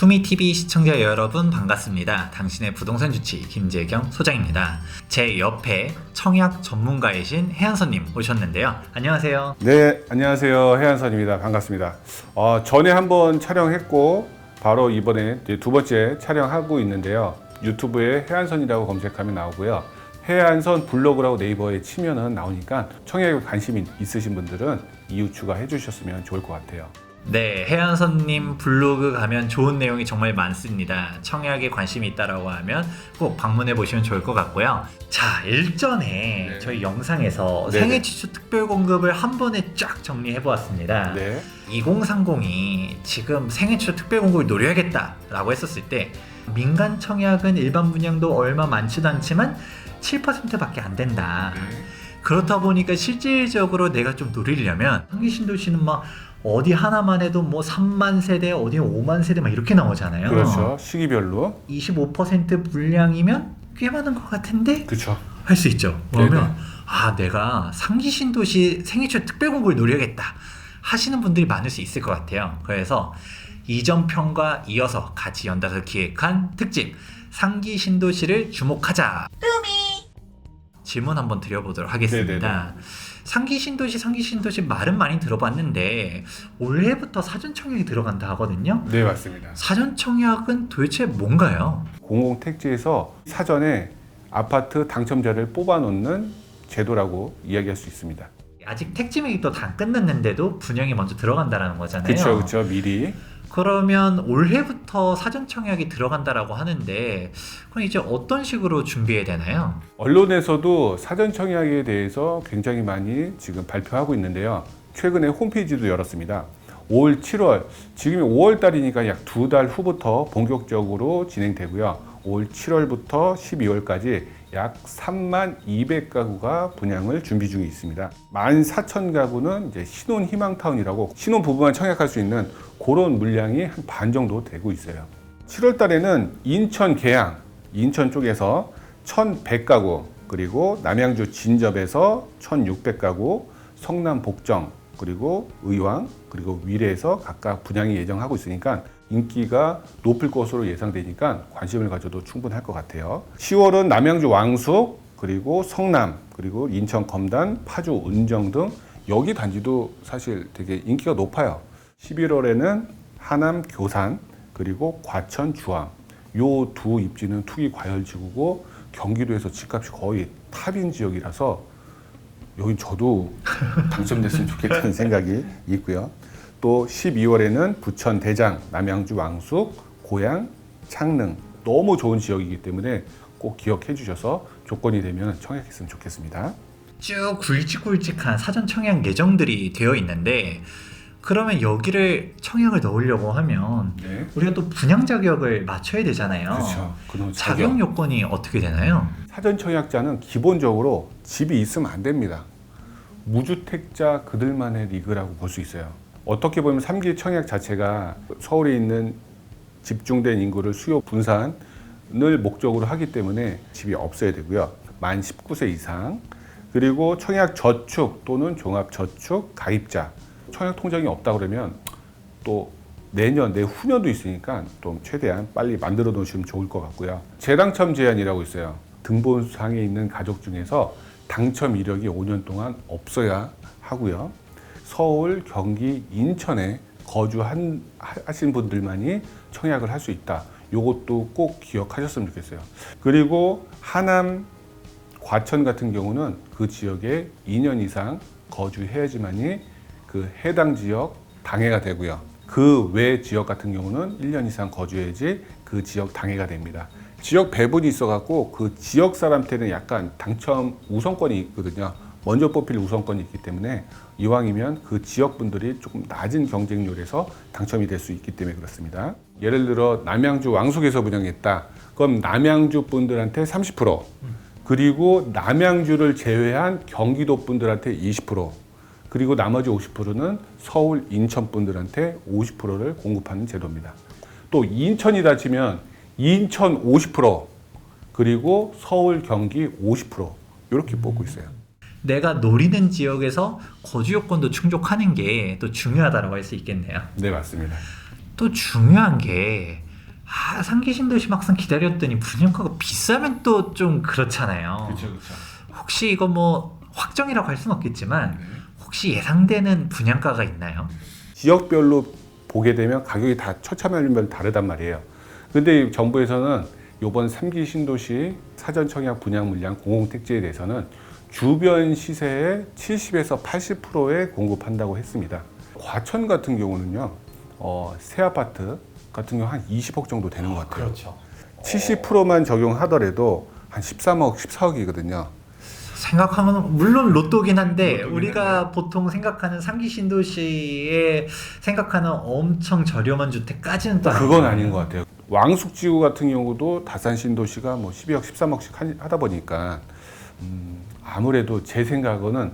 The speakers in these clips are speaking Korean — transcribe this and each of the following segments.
투미TV 시청자 여러분 반갑습니다. 당신의 부동산 주치 김재경 소장입니다. 제 옆에 청약 전문가이신 해안선님 오셨는데요. 안녕하세요. 네, 안녕하세요. 해안선입니다. 반갑습니다. 전에 한번 촬영했고 바로 이번에 두 번째 촬영하고 있는데요. 유튜브에 해안선이라고 검색하면 나오고요. 해안선 블로그라고 네이버에 치면은 나오니까 청약에 관심이 있으신 분들은 이웃 추가해 주셨으면 좋을 것 같아요. 네, 해안선님 블로그 가면 좋은 내용이 정말 많습니다. 청약에 관심이 있다라고 하면 꼭 방문해 보시면 좋을 것 같고요. 자, 일전에 저희 영상에서 생애 취수 특별 공급을 한 번에 쫙 정리해 보았습니다. 2030이 지금 생애 취수 특별 공급을 노려야겠다라고 했었을 때 민간 청약은 일반 분양도 얼마 많지도 않지만 7%밖에 안 된다. 그렇다 보니까 실질적으로 내가 좀 노리려면 상기신도시는 막 어디 하나만 해도 뭐 3만 세대, 어디 5만 세대 막 이렇게 나오잖아요. 그렇죠. 시기별로. 25% 분량이면 꽤 많은 것 같은데? 그렇죠. 할 수 있죠. 그러면 내가 상기신도시 생애초 특별공고를 노려야겠다 하시는 분들이 많을 수 있을 것 같아요. 그래서 이전 편과 이어서 같이 연달아서 기획한 특집 상기신도시를 주목하자. 질문 한번 드려보도록 하겠습니다. 상기신도시 말은 많이 들어봤는데 올해부터 사전청약이 들어간다 하거든요. 네, 맞습니다. 사전청약은 도대체 뭔가요? 공공택지에서 사전에 아파트 당첨자를 뽑아놓는 제도라고 이야기할 수 있습니다. 아직 택지 매입도 다 안 끝났는데도 분양이 먼저 들어간다라는 거잖아요. 그렇죠. 미리. 그러면 올해부터 사전청약이 들어간다라고 하는데 그럼 이제 어떤 식으로 준비해야 되나요? 언론에서도 사전청약에 대해서 굉장히 많이 지금 발표하고 있는데요. 최근에 홈페이지도 열었습니다. 5월, 7월, 지금이 5월 달이니까 약 2달 후부터 본격적으로 진행되고요. 5월, 7월부터 12월까지 약 3만 200가구가 분양을 준비 중에 있습니다. 14,000가구는 이제 신혼희망타운이라고 신혼부부만 청약할 수 있는 그런 물량이 한 반 정도 되고 있어요. 7월 달에는 인천 계양, 인천 쪽에서 1,100가구, 그리고 남양주 진접에서 1,600가구, 성남 복정, 그리고 의왕, 그리고 위례에서 각각 분양이 예정하고 있으니까 인기가 높을 것으로 예상되니까 관심을 가져도 충분할 것 같아요. 10월은 남양주 왕숙, 그리고 성남, 그리고 인천 검단, 파주 은정 등 여기 단지도 사실 되게 인기가 높아요. 11월에는 하남 교산, 그리고 과천 주암, 요 두 입지는 투기 과열지구고 경기도에서 집값이 거의 탑인 지역이라서 여긴 저도 당첨됐으면 좋겠다는 생각이 있고요. 또 12월에는 부천 대장, 남양주 왕숙, 고양, 창릉 너무 좋은 지역이기 때문에 꼭 기억해 주셔서 조건이 되면 청약했으면 좋겠습니다. 쭉 굵직굵직한 사전 청약 예정들이 되어 있는데 그러면 여기를 청약을 넣으려고 하면 우리가 또 분양 자격을 맞춰야 되잖아요. 그렇죠. 자격 요건이 어떻게 되나요? 사전 청약자는 기본적으로 집이 있으면 안 됩니다. 무주택자 그들만의 리그라고 볼 수 있어요. 어떻게 보면 3기 청약 자체가 서울에 있는 집중된 인구를 수요 분산을 목적으로 하기 때문에 집이 없어야 되고요. 만 19세 이상, 그리고 청약 저축 또는 종합 저축 가입자, 청약 통장이 없다 그러면 또 내년, 내후년도 있으니까 또 최대한 빨리 만들어 놓으시면 좋을 것 같고요. 재당첨 제한이라고 있어요. 등본상에 있는 가족 중에서 당첨 이력이 5년 동안 없어야 하고요. 서울, 경기, 인천에 거주하신 분들만이 청약을 할 수 있다. 이것도 꼭 기억하셨으면 좋겠어요. 그리고 하남, 과천 같은 경우는 그 지역에 2년 이상 거주해야지만이 그 해당 지역 당해가 되고요. 그 외 지역 같은 경우는 1년 이상 거주해야지 그 지역 당해가 됩니다. 지역 배분이 있어갖고 그 지역 사람한테는 약간 당첨 우선권이 있거든요. 먼저 뽑힐 우선권이 있기 때문에 이왕이면 그 지역 분들이 조금 낮은 경쟁률에서 당첨이 될 수 있기 때문에 그렇습니다. 예를 들어 남양주 왕숙에서 분양했다. 그럼 남양주 분들한테 30%, 그리고 남양주를 제외한 경기도 분들한테 20%, 그리고 나머지 50%는 서울, 인천 분들한테 50%를 공급하는 제도입니다. 또 인천이다 치면 인천 50%, 그리고 서울, 경기 50% 이렇게 뽑고 있어요. 내가 노리는 지역에서 거주 요건도 충족하는 게 또 중요하다고 할 수 있겠네요. 네, 맞습니다. 또 중요한 게 상기 신도시 막상 기다렸더니 분양가가 비싸면 또 좀 그렇잖아요. 그렇죠. 혹시 이거 뭐 확정이라고 할 수는 없겠지만 네. 혹시 예상되는 분양가가 있나요? 지역별로 보게 되면 가격이 다 처참하면 다르단 말이에요. 근데 정부에서는 이번 3기 신도시 사전 청약 분양 물량 공공택지에 대해서는 주변 시세의 70에서 80%에 공급한다고 했습니다. 과천 같은 경우는요, 새 아파트 같은 경우 한 20억 정도 되는 것 같아요. 그렇죠. 70%만 적용하더라도 한 13억, 14억이거든요. 생각하면 물론 로또긴 한데 로또긴 우리가 보통 생각하는 상기 신도시에 생각하는 엄청 저렴한 주택까지는 또 그건 아니에요. 아닌 것 같아요. 왕숙지구 같은 경우도 다산 신도시가 뭐 12억, 13억씩 하다 보니까 아무래도 제 생각은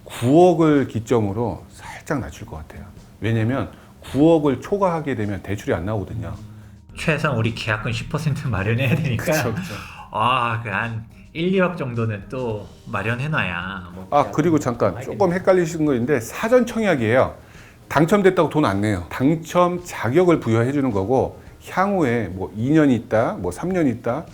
9억을 기점으로 살짝 낮출 것 같아요. 왜냐면 9억을 초과하게 되면 대출이 안 나오거든요. 최소한 우리 계약금 10% 마련해야 되니까 그쵸. 한 1, 2억 정도는 또 마련해놔야 뭐 그리고 잠깐 조금 헷갈리시는 거 있는데 사전 청약이에요. 당첨됐다고 돈 안 내요. 당첨 자격을 부여해 주는 거고 향후에 뭐 2년 있다, 뭐 3년 있다,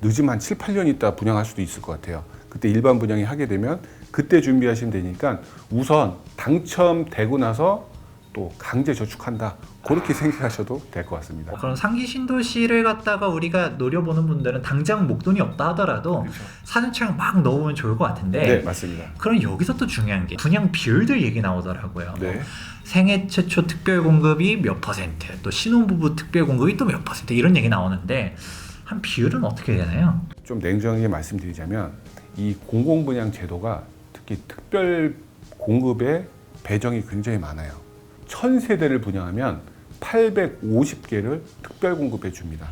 늦으면 한 7, 8년 있다 분양할 수도 있을 것 같아요. 그때 일반 분양이 하게 되면 그때 준비하시면 되니까 우선 당첨되고 나서 또 강제 저축한다. 그렇게 생각하셔도 될 것 같습니다. 그런 상기 신도시를 갖다가 우리가 노려보는 분들은 당장 목돈이 없다 하더라도 그렇죠. 사전 청약 막 넣으면 좋을 것 같은데 네, 맞습니다. 그럼 여기서 또 중요한 게 분양 비율들 얘기 나오더라고요. 네. 생애 최초 특별 공급이 몇 퍼센트, 또 신혼부부 특별 공급이 또 몇 퍼센트 이런 얘기 나오는데 한 비율은 어떻게 되나요? 좀 냉정하게 말씀드리자면 이 공공분양 제도가 특히 특별 공급의 배정이 굉장히 많아요. 1000세대를 분양하면 850개를 특별 공급해 줍니다.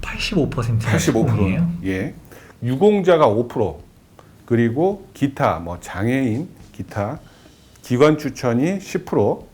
85%가 85%. 예. 유공자가 5%, 그리고 기타 뭐 장애인, 기타 기관 추천이 10%,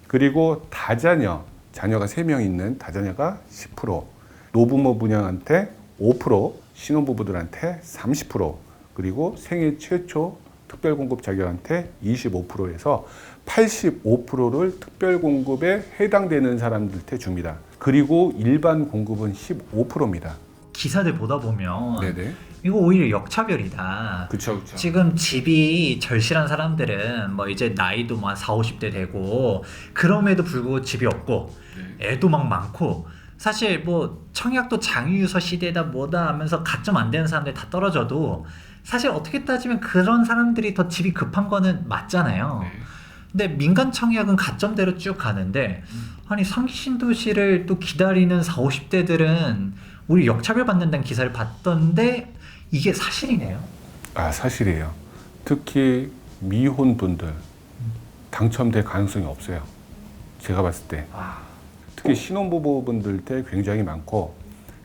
그리고 다자녀, 자녀가 3명 있는 다자녀가 10%, 노부모 분양한테 5%, 신혼부부들한테 30%, 그리고 생애 최초 특별공급 자격한테 25%에서 85%를 특별공급에 해당되는 사람들한테 줍니다. 그리고 일반 공급은 15%입니다. 기사들 보다 보면 네네. 이거 오히려 역차별이다. 그쵸. 지금 집이 절실한 사람들은 뭐 이제 나이도 뭐 한 40, 50대 되고 그럼에도 불구하고 집이 없고 애도 막 많고 사실 뭐 청약도 장유유서 시대다 뭐다 하면서 가점 안 되는 사람들 다 떨어져도 사실 어떻게 따지면 그런 사람들이 더 집이 급한 거는 맞잖아요. 근데 민간 청약은 가점대로 쭉 가는데 아니 상기 신도시를 또 기다리는 40, 50대들은 우리 역차별 받는다는 기사를 봤던데 이게 사실이네요. 사실이에요. 특히 미혼분들 당첨될 가능성이 없어요. 제가 봤을 때. 특히 신혼부부분들 때 굉장히 많고,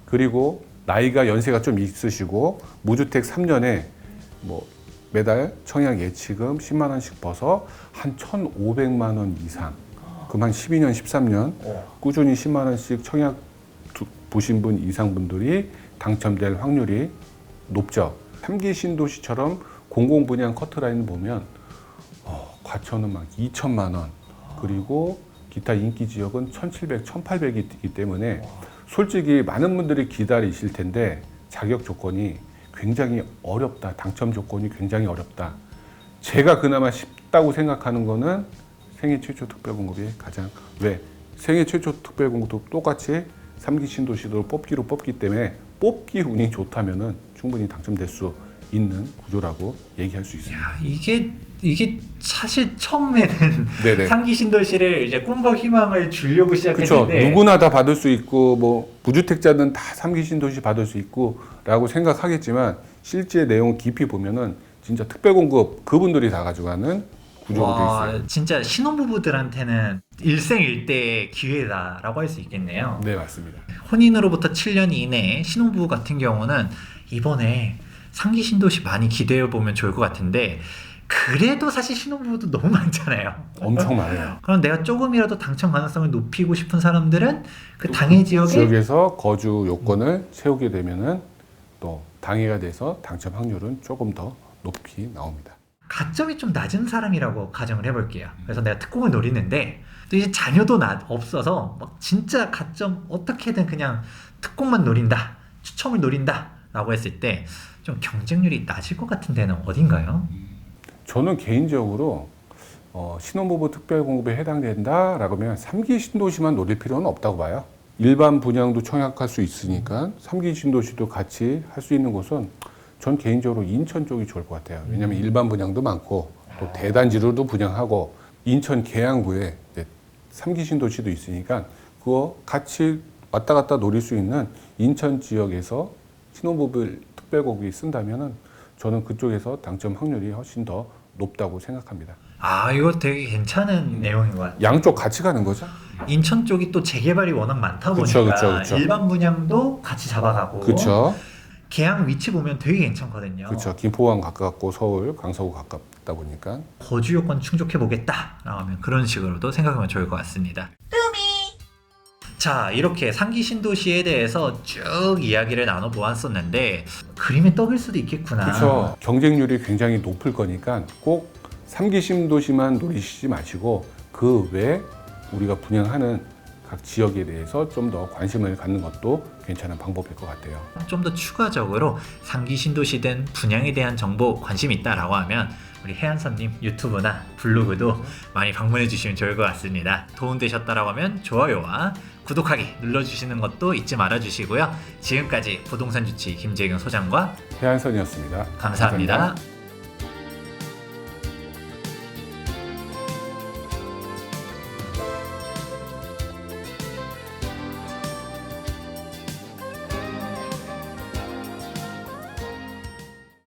그리고 나이가 연세가 좀 있으시고 무주택 3년에 뭐 매달 청약 예치금 10만 원씩 벌어서 한 1,500만 원 이상, 그럼 한 12년, 13년 꾸준히 10만 원씩 청약 보신 분 이상 분들이 당첨될 확률이 높죠. 3기 신도시처럼 공공분양 커트라인 보면 과천은 막 2천만 원, 그리고 기타 인기 지역은 1,700, 1,800이 있기 때문에 솔직히 많은 분들이 기다리실 텐데 자격 조건이 굉장히 어렵다. 당첨 조건이 굉장히 어렵다. 제가 그나마 쉽다고 생각하는 거는 생애 최초 특별공급이 가장, 왜? 생애 최초 특별공급도 똑같이 3기 신도시도 뽑기로 뽑기 때문에 뽑기 운이 좋다면은 충분히 당첨될 수 있는 구조라고 얘기할 수 있습니다. 야, 이게 사실 처음에는 네네. 상기 신도시를 이제 꿈과 희망을 주려고 그렇죠. 시작했는데 누구나 다 받을 수 있고 뭐 무주택자는 다 3기 신도시 받을 수 있고라고 생각하겠지만 실제 내용 깊이 보면은 진짜 특별공급 그분들이 다 가져가는 구조로 돼 있어요. 진짜 신혼부부들한테는 일생일대의 기회다라고 할 수 있겠네요. 네, 맞습니다. 혼인으로부터 7년 이내에 신혼부부 같은 경우는 이번에 상기 신도시 많이 기대해 보면 좋을 것 같은데 그래도 사실 신혼부부도 너무 많잖아요. 엄청 많아요. 그럼 내가 조금이라도 당첨 가능성을 높이고 싶은 사람들은 그 당해 지역에서 거주 요건을 세우게 되면은 또 당해가 돼서 당첨 확률은 조금 더 높이 나옵니다. 가점이 좀 낮은 사람이라고 가정을 해볼게요. 그래서 내가 특공을 노리는데 또 이제 자녀도 없어서 막 진짜 가점 어떻게든 그냥 특공만 노린다, 추첨을 노린다라고 했을 때 좀 경쟁률이 낮을 것 같은 데는 어딘가요? 저는 개인적으로 신혼부부 특별공급에 해당된다라고 하면 3기 신도시만 노릴 필요는 없다고 봐요. 일반 분양도 청약할 수 있으니까 3기 신도시도 같이 할 수 있는 곳은 전 개인적으로 인천 쪽이 좋을 것 같아요. 왜냐하면 일반 분양도 많고 또 대단지로도 분양하고 인천 계양구에 3기 신도시도 있으니까 그거 같이 왔다 갔다 노릴 수 있는 인천 지역에서 신혼부부 특별공급이 쓴다면은 저는 그쪽에서 당첨 확률이 훨씬 더 높다고 생각합니다. 아, 이거 되게 괜찮은 내용인 것 같아요. 양쪽 같이 가는 거죠? 인천 쪽이 또 재개발이 워낙 많다 보니까 그쵸. 일반 분양도 같이 잡아가고 그렇죠. 계양 위치 보면 되게 괜찮거든요. 그렇죠. 김포항 가깝고 서울, 강서구 가깝다 보니까. 거주 요건 충족해 보겠다라고 하면 그런 식으로도 생각하면 좋을 것 같습니다. 자, 이렇게 상기 신도시에 대해서 쭉 이야기를 나눠 보았었는데 그림의 떡일 수도 있겠구나. 그렇죠. 경쟁률이 굉장히 높을 거니까 꼭 3기 신도시만 노리시지 마시고 그 외에 우리가 분양하는 각 지역에 대해서 좀 더 관심을 갖는 것도 괜찮은 방법일 것 같아요. 좀 더 추가적으로 상기 신도시든 분양에 대한 정보 관심 있다라고 하면 우리 해안선님 유튜브나 블로그도 많이 방문해 주시면 좋을 것 같습니다. 도움되셨다라고 하면 좋아요와 구독하기 눌러주시는 것도 잊지 말아 주시고요. 지금까지 부동산 주치 김재경 소장과 해안선이었습니다. 감사합니다.